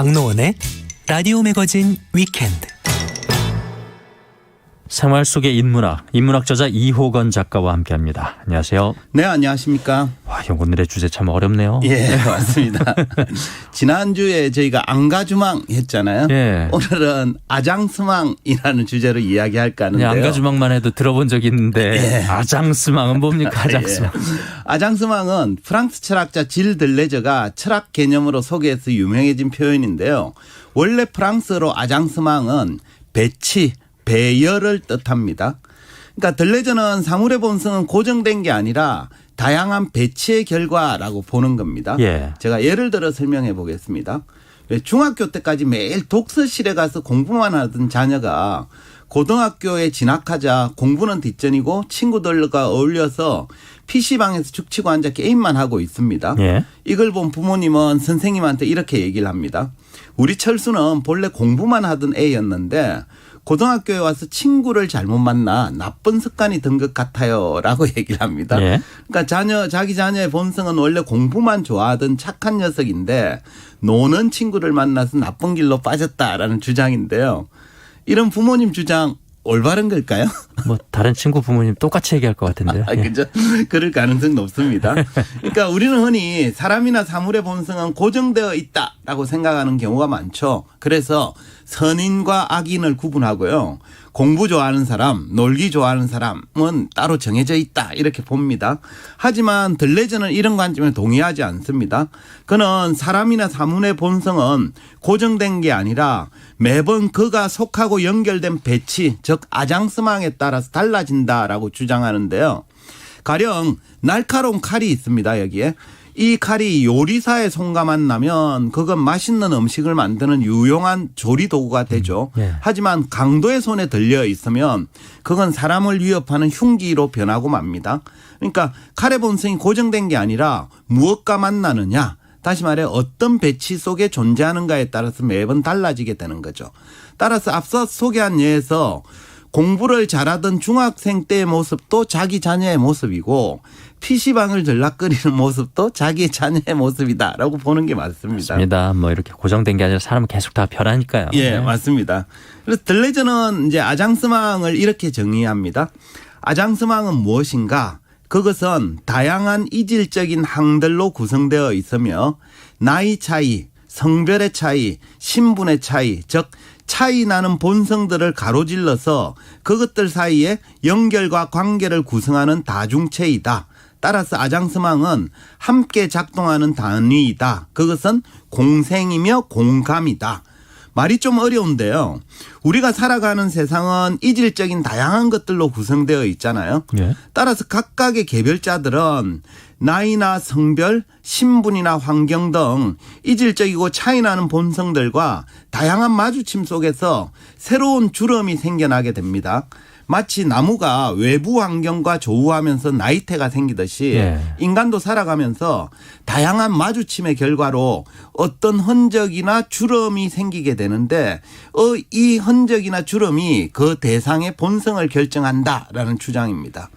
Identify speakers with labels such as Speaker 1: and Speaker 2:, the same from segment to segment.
Speaker 1: 박노원의 라디오 매거진 위켄드.
Speaker 2: 생활 속의 인문학 저자 이호건 작가와 함께합니다. 안녕하세요.
Speaker 3: 네, 안녕하십니까.
Speaker 2: 와, 오늘의 주제 참 어렵네요.
Speaker 3: 예, 맞습니다. 지난주에 저희가 안가주망 했잖아요.
Speaker 2: 예.
Speaker 3: 오늘은 아장스망이라는 주제로 이야기할까 하는데요.
Speaker 2: 안가주망만 해도 들어본 적이 있는데
Speaker 3: 예.
Speaker 2: 아장스망은 뭡니까? 아장스망.
Speaker 3: 예. 아장스망은 프랑스 철학자 질 들레저가 철학 개념으로 소개해서 유명해진 표현인데요. 원래 프랑스어로 아장스망은 배치, 배열을 뜻합니다. 그러니까 들레저는 사물의 본성은 고정된 게 아니라 다양한 배치의 결과라고 보는 겁니다.
Speaker 2: 예.
Speaker 3: 제가 예를 들어 설명해 보겠습니다. 중학교 때까지 매일 독서실에 가서 공부만 하던 자녀가 고등학교에 진학하자 공부는 뒷전이고 친구들과 어울려서 PC방에서 죽치고 앉아 게임만 하고 있습니다.
Speaker 2: 예.
Speaker 3: 이걸 본 부모님은 선생님한테 이렇게 얘기를 합니다. 우리 철수는 본래 공부만 하던 애였는데 고등학교에 와서 친구를 잘못 만나 나쁜 습관이 든 것 같아요 라고 얘기를 합니다.
Speaker 2: 예.
Speaker 3: 그러니까 자기 자녀의 본성은 원래 공부만 좋아하던 착한 녀석인데 노는 친구를 만나서 나쁜 길로 빠졌다라는 주장인데요. 이런 부모님 주장 올바른 걸까요?
Speaker 2: 뭐 다른 친구 부모님 똑같이 얘기할 것 같은데요. 예.
Speaker 3: 그죠? 그럴 가능성은 높습니다. 그러니까 우리는 흔히 사람이나 사물의 본성은 고정되어 있다라고 생각하는 경우가 많죠. 그래서 선인과 악인을 구분하고요. 공부 좋아하는 사람, 놀기 좋아하는 사람은 따로 정해져 있다 이렇게 봅니다. 하지만 들레저는 이런 관점에 동의하지 않습니다. 그는 사람이나 사물의 본성은 고정된 게 아니라 매번 그가 속하고 연결된 배치, 즉 아장스망에 따라서 달라진다라고 주장하는데요. 가령 날카로운 칼이 있습니다. 여기에. 이 칼이 요리사의 손과만 나면 그건 맛있는 음식을 만드는 유용한 조리 도구가 되죠.
Speaker 2: 예.
Speaker 3: 하지만 강도의 손에 들려 있으면 그건 사람을 위협하는 흉기로 변하고 맙니다. 그러니까 칼의 본성이 고정된 게 아니라 무엇과 만나느냐, 다시 말해 어떤 배치 속에 존재하는가에 따라서 매번 달라지게 되는 거죠. 따라서 앞서 소개한 예에서 공부를 잘하던 중학생 때의 모습도 자기 자녀의 모습이고 PC방을 들락거리는 모습도 자기의 자녀의 모습이다라고 보는 게 맞습니다.
Speaker 2: 맞습니다. 뭐 이렇게 고정된 게 아니라 사람은 계속 다 변하니까요.
Speaker 3: 예,
Speaker 2: 네.
Speaker 3: 맞습니다. 그래서 들레저는 이제 아장스망을 이렇게 정의합니다. 아장스망은 무엇인가? 그것은 다양한 이질적인 항들로 구성되어 있으며 나이 차이, 성별의 차이, 신분의 차이, 즉 차이 나는 본성들을 가로질러서 그것들 사이에 연결과 관계를 구성하는 다중체이다. 따라서 아장스망은 함께 작동하는 단위이다. 그것은 공생이며 공감이다. 말이 좀 어려운데요. 우리가 살아가는 세상은 이질적인 다양한 것들로 구성되어 있잖아요.
Speaker 2: 예.
Speaker 3: 따라서 각각의 개별자들은 나이나 성별, 신분이나 환경 등 이질적이고 차이나는 본성들과 다양한 마주침 속에서 새로운 주름이 생겨나게 됩니다. 마치 나무가 외부 환경과 조우하면서 나이테가 생기듯이
Speaker 2: 예.
Speaker 3: 인간도 살아가면서 다양한 마주침의 결과로 어떤 흔적이나 주름이 생기게 되는데 이 흔적이나 주름이 그 대상의 본성을 결정한다라는 주장입니다.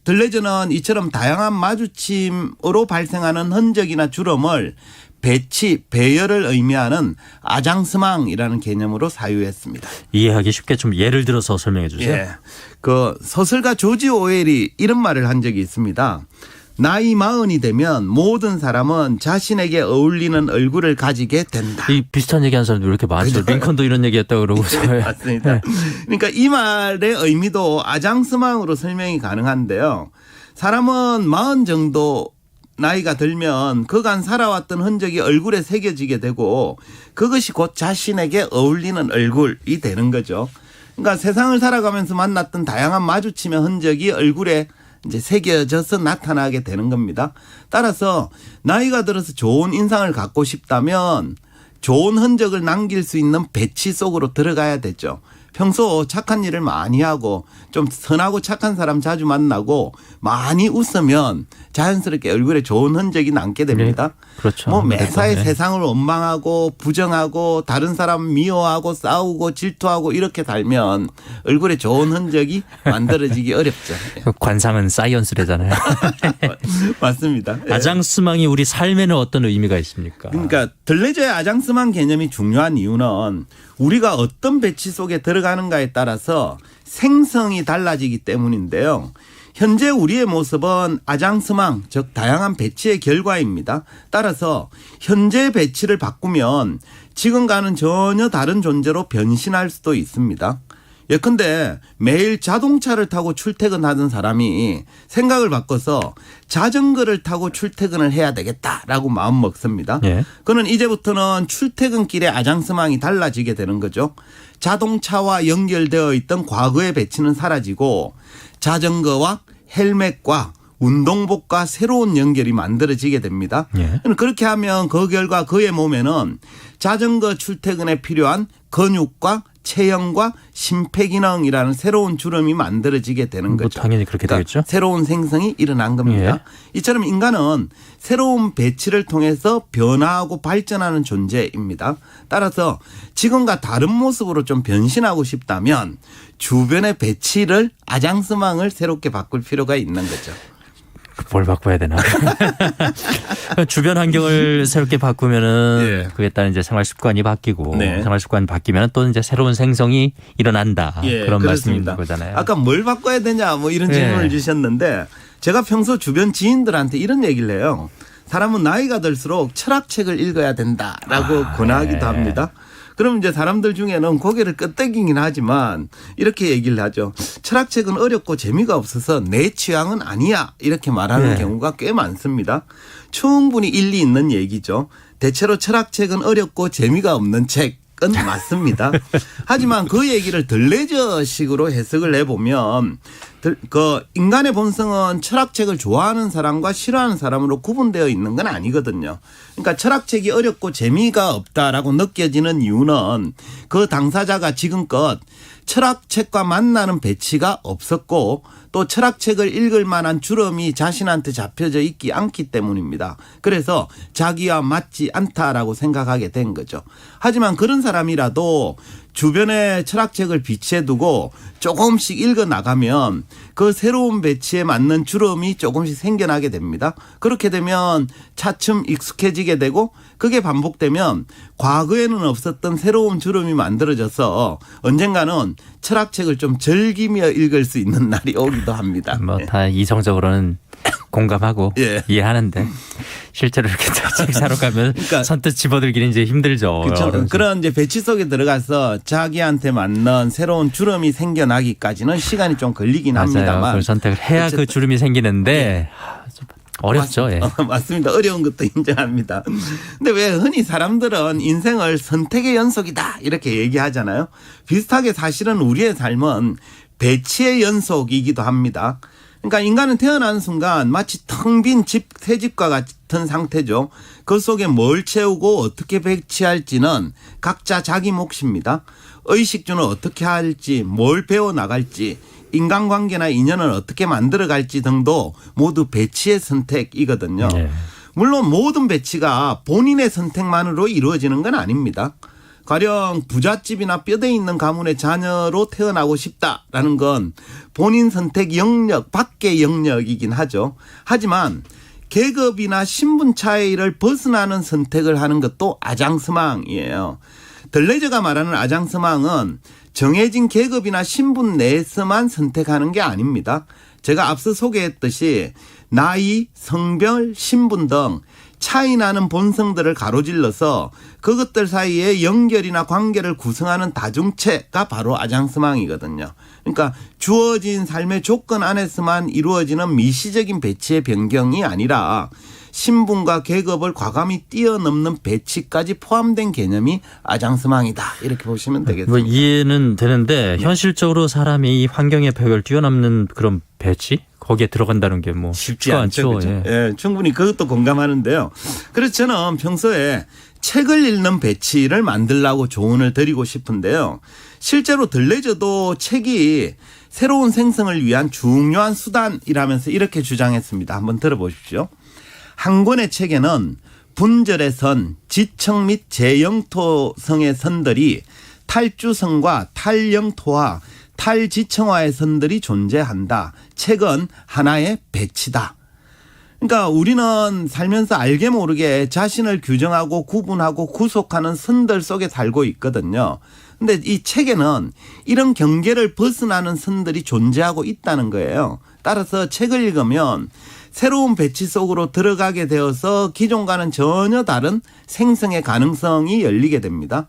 Speaker 3: 들레저는 이처럼 다양한 마주침으로 발생하는 흔적이나 주름을 배치, 배열을 의미하는 아장스망이라는 개념으로 사유했습니다.
Speaker 2: 이해하기 쉽게 좀 예를 들어서 설명해 주세요.
Speaker 3: 예. 그 서술가 조지 오웰이 이런 말을 한 적이 있습니다. 나이 40이 되면 모든 사람은 자신에게 어울리는 얼굴을 가지게 된다.
Speaker 2: 이 비슷한 얘기하는 사람도 왜 이렇게 많죠. 링컨도 이런 얘기했다고 그러고.
Speaker 3: 네, 맞습니다. 그러니까 이 말의 의미도 아장스망으로 설명이 가능한데요. 사람은 40 정도 나이가 들면 그간 살아왔던 흔적이 얼굴에 새겨지게 되고 그것이 곧 자신에게 어울리는 얼굴이 되는 거죠. 그러니까 세상을 살아가면서 만났던 다양한 마주침의 흔적이 얼굴에 이제 새겨져서 나타나게 되는 겁니다. 따라서 나이가 들어서 좋은 인상을 갖고 싶다면 좋은 흔적을 남길 수 있는 배치 속으로 들어가야 되죠. 평소 착한 일을 많이 하고 좀 선하고 착한 사람 자주 만나고 많이 웃으면 자연스럽게 얼굴에 좋은 흔적이 남게 됩니다.
Speaker 2: 네, 그렇죠.
Speaker 3: 뭐 매사에
Speaker 2: 네.
Speaker 3: 세상을 원망하고 부정하고 다른 사람 미워하고 싸우고 질투하고 이렇게 살면 얼굴에 좋은 흔적이 만들어지기 어렵죠.
Speaker 2: 관상은 사이언스래잖아요.
Speaker 3: 맞습니다. 예.
Speaker 2: 아장스망이 우리 삶에는 어떤 의미가 있습니까?
Speaker 3: 그러니까 들레저의 아장스망 개념이 중요한 이유는 우리가 어떤 배치 속에 들어가는가에 따라서 생성이 달라지기 때문인데요. 현재 우리의 모습은 아장스망, 즉 다양한 배치의 결과입니다. 따라서 현재 배치를 바꾸면 지금과는 전혀 다른 존재로 변신할 수도 있습니다. 예컨대 매일 자동차를 타고 출퇴근하던 사람이 생각을 바꿔서 자전거를 타고 출퇴근을 해야 되겠다라고 마음 먹습니다.
Speaker 2: 예.
Speaker 3: 그는 이제부터는 출퇴근길의 아장스망이 달라지게 되는 거죠. 자동차와 연결되어 있던 과거의 배치는 사라지고 자전거와 헬멧과 운동복과 새로운 연결이 만들어지게 됩니다.
Speaker 2: 예.
Speaker 3: 그렇게 하면 그 결과 그의 몸에는 자전거 출퇴근에 필요한 근육과 체형과 심폐기능이라는 새로운 주름이 만들어지게 되는 거죠.
Speaker 2: 당연히 그렇게 되겠죠.
Speaker 3: 새로운 생성이 일어난 겁니다. 이처럼 인간은 새로운 배치를 통해서 변화하고 발전하는 존재입니다. 따라서 지금과 다른 모습으로 좀 변신하고 싶다면 주변의 배치를 아장스망을 새롭게 바꿀 필요가 있는 거죠.
Speaker 2: 뭘 바꿔야 되나? 주변 환경을 새롭게 바꾸면은
Speaker 3: 예.
Speaker 2: 그에 따른 이제 생활 습관이 바뀌고
Speaker 3: 네.
Speaker 2: 생활 습관이 바뀌면 또 이제 새로운 생성이 일어난다.
Speaker 3: 예,
Speaker 2: 그런 말씀인
Speaker 3: 그렇습니다.
Speaker 2: 거잖아요.
Speaker 3: 아까 뭘 바꿔야 되냐 뭐 이런
Speaker 2: 예.
Speaker 3: 질문을 주셨는데 제가 평소 주변 지인들한테 이런 얘기를 해요. 사람은 나이가 들수록 철학책을 읽어야 된다라고 권하기도 합니다. 그럼 이제 사람들 중에는 고개를 끄덕이긴 하지만 이렇게 얘기를 하죠. 철학책은 어렵고 재미가 없어서 내 취향은 아니야. 이렇게 말하는
Speaker 2: 네.
Speaker 3: 경우가 꽤 많습니다. 충분히 일리 있는 얘기죠. 대체로 철학책은 어렵고 재미가 없는 책은 맞습니다. 하지만 그 얘기를 들레저식으로 해석을 해보면 그 인간의 본성은 철학책을 좋아하는 사람과 싫어하는 사람으로 구분되어 있는 건 아니거든요. 그러니까 철학책이 어렵고 재미가 없다라고 느껴지는 이유는 그 당사자가 지금껏 철학책과 만나는 배치가 없었고 또 철학책을 읽을 만한 주름이 자신한테 잡혀져 있지 않기 때문입니다. 그래서 자기와 맞지 않다라고 생각하게 된 거죠. 하지만 그런 사람이라도 주변에 철학책을 비치해 두고 조금씩 읽어 나가면 그 새로운 배치에 맞는 주름이 조금씩 생겨나게 됩니다. 그렇게 되면 차츰 익숙해지게 되고 그게 반복되면 과거에는 없었던 새로운 주름이 만들어져서 언젠가는 철학책을 좀 즐기며 읽을 수 있는 날이 오기도 합니다.
Speaker 2: 뭐 다 이성적으로는 공감하고
Speaker 3: 예.
Speaker 2: 이해하는데 실제로 이렇게 책 사러 가면
Speaker 3: 그러니까
Speaker 2: 선뜻 집어들기는 이제 힘들죠.
Speaker 3: 그렇죠. 그런 이제 배치 속에 들어가서 자기한테 맞는 새로운 주름이 생겨나기까지는 시간이 좀 걸리긴
Speaker 2: 맞아요.
Speaker 3: 합니다만
Speaker 2: 그걸 선택을 해야 그 주름이 생기는데 좀 어렵죠. 예.
Speaker 3: 맞습니다. 어려운 것도 인정합니다. 근데 왜 흔히 사람들은 인생을 선택의 연속이다 이렇게 얘기하잖아요. 비슷하게 사실은 우리의 삶은 배치의 연속이기도 합니다. 그러니까 인간은 태어나는 순간 마치 텅 빈 집, 새 집과 같은 상태죠. 그 속에 뭘 채우고 어떻게 배치할지는 각자 자기 몫입니다. 의식주는 어떻게 할지, 뭘 배워나갈지, 인간관계나 인연을 어떻게 만들어갈지 등도 모두 배치의 선택이거든요.
Speaker 2: 네.
Speaker 3: 물론 모든 배치가 본인의 선택만으로 이루어지는 건 아닙니다. 가령 부잣집이나 뼈대 있는 가문의 자녀로 태어나고 싶다라는 건 본인 선택 영역 밖의 영역이긴 하죠. 하지만 계급이나 신분 차이를 벗어나는 선택을 하는 것도 아장스망이에요. 들레저가 말하는 아장스망은 정해진 계급이나 신분 내에서만 선택하는 게 아닙니다. 제가 앞서 소개했듯이 나이, 성별, 신분 등 차이나는 본성들을 가로질러서 그것들 사이에 연결이나 관계를 구성하는 다중체가 바로 아장스망이거든요. 그러니까 주어진 삶의 조건 안에서만 이루어지는 미시적인 배치의 변경이 아니라 신분과 계급을 과감히 뛰어넘는 배치까지 포함된 개념이 아장스망이다. 이렇게 보시면 되겠습니다.
Speaker 2: 뭐 이해는 되는데 현실적으로 사람이 이 환경의 벽을 뛰어넘는 그런 배치? 거기에 들어간다는 게 뭐
Speaker 3: 쉽지 않죠. 그렇죠?
Speaker 2: 예.
Speaker 3: 예, 충분히 그것도 공감하는데요. 그래서 저는 평소에 책을 읽는 배치를 만들라고 조언을 드리고 싶은데요. 실제로 들레저도 책이 새로운 생성을 위한 중요한 수단이라면서 이렇게 주장했습니다. 한번 들어보십시오. 한 권의 책에는 분절의 선, 지청 및 제영토성의 선들이 탈주성과 탈영토화, 탈지청화의 선들이 존재한다. 책은 하나의 배치다. 그러니까 우리는 살면서 알게 모르게 자신을 규정하고 구분하고 구속하는 선들 속에 살고 있거든요. 근데 이 책에는 이런 경계를 벗어나는 선들이 존재하고 있다는 거예요. 따라서 책을 읽으면 새로운 배치 속으로 들어가게 되어서 기존과는 전혀 다른 생성의 가능성이 열리게 됩니다.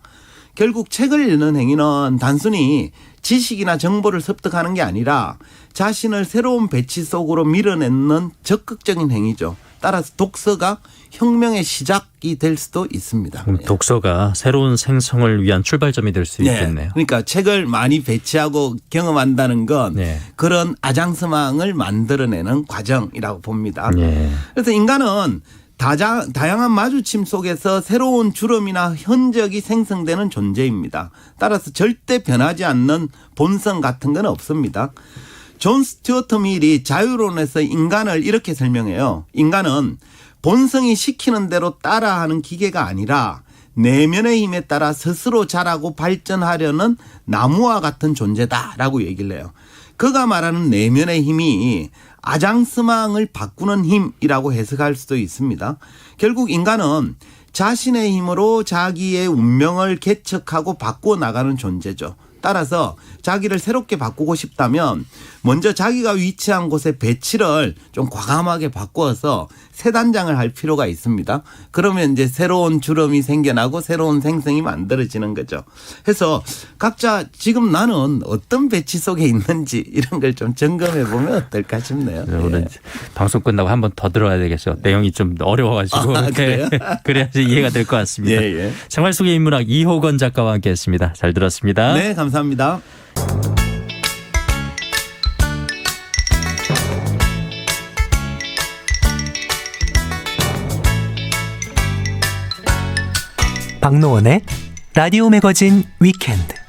Speaker 3: 결국 책을 읽는 행위는 단순히 지식이나 정보를 습득하는 게 아니라 자신을 새로운 배치 속으로 밀어내는 적극적인 행위죠. 따라서 독서가 혁명의 시작이 될 수도 있습니다.
Speaker 2: 그럼 독서가 새로운 생성을 위한 출발점이 될 수 있겠네요.
Speaker 3: 그러니까 책을 많이 배치하고 경험한다는 건
Speaker 2: 네.
Speaker 3: 그런 아장스망을 만들어내는 과정이라고 봅니다.
Speaker 2: 네.
Speaker 3: 그래서 인간은 다양한 마주침 속에서 새로운 주름이나 흔적이 생성되는 존재입니다. 따라서 절대 변하지 않는 본성 같은 건 없습니다. 존 스튜어트 밀이 자유론에서 인간을 이렇게 설명해요. 인간은 본성이 시키는 대로 따라하는 기계가 아니라 내면의 힘에 따라 스스로 자라고 발전하려는 나무와 같은 존재다라고 얘기를 해요. 그가 말하는 내면의 힘이 아장스망을 바꾸는 힘이라고 해석할 수도 있습니다. 결국 인간은 자신의 힘으로 자기의 운명을 개척하고 바꾸어 나가는 존재죠. 따라서 자기를 새롭게 바꾸고 싶다면 먼저 자기가 위치한 곳의 배치를 좀 과감하게 바꾸어서 새 단장을 할 필요가 있습니다. 그러면 이제 새로운 주름이 생겨나고 새로운 생성이 만들어지는 거죠. 그래서 각자 지금 나는 어떤 배치 속에 있는지 이런 걸 좀 점검해 보면 어떨까 싶네요.
Speaker 2: 오늘 방송 끝나고 한 번 더 들어야 되겠어요. 내용이 좀 어려워가지고.
Speaker 3: 그래요?
Speaker 2: 그래야지 이해가 될 것 같습니다.
Speaker 3: 예.
Speaker 2: 생활 속의 인문학 이호건 작가와 함께했습니다. 잘 들었습니다.
Speaker 3: 네, 감사합니다.
Speaker 1: 박노원의 라디오 매거진 위켄드.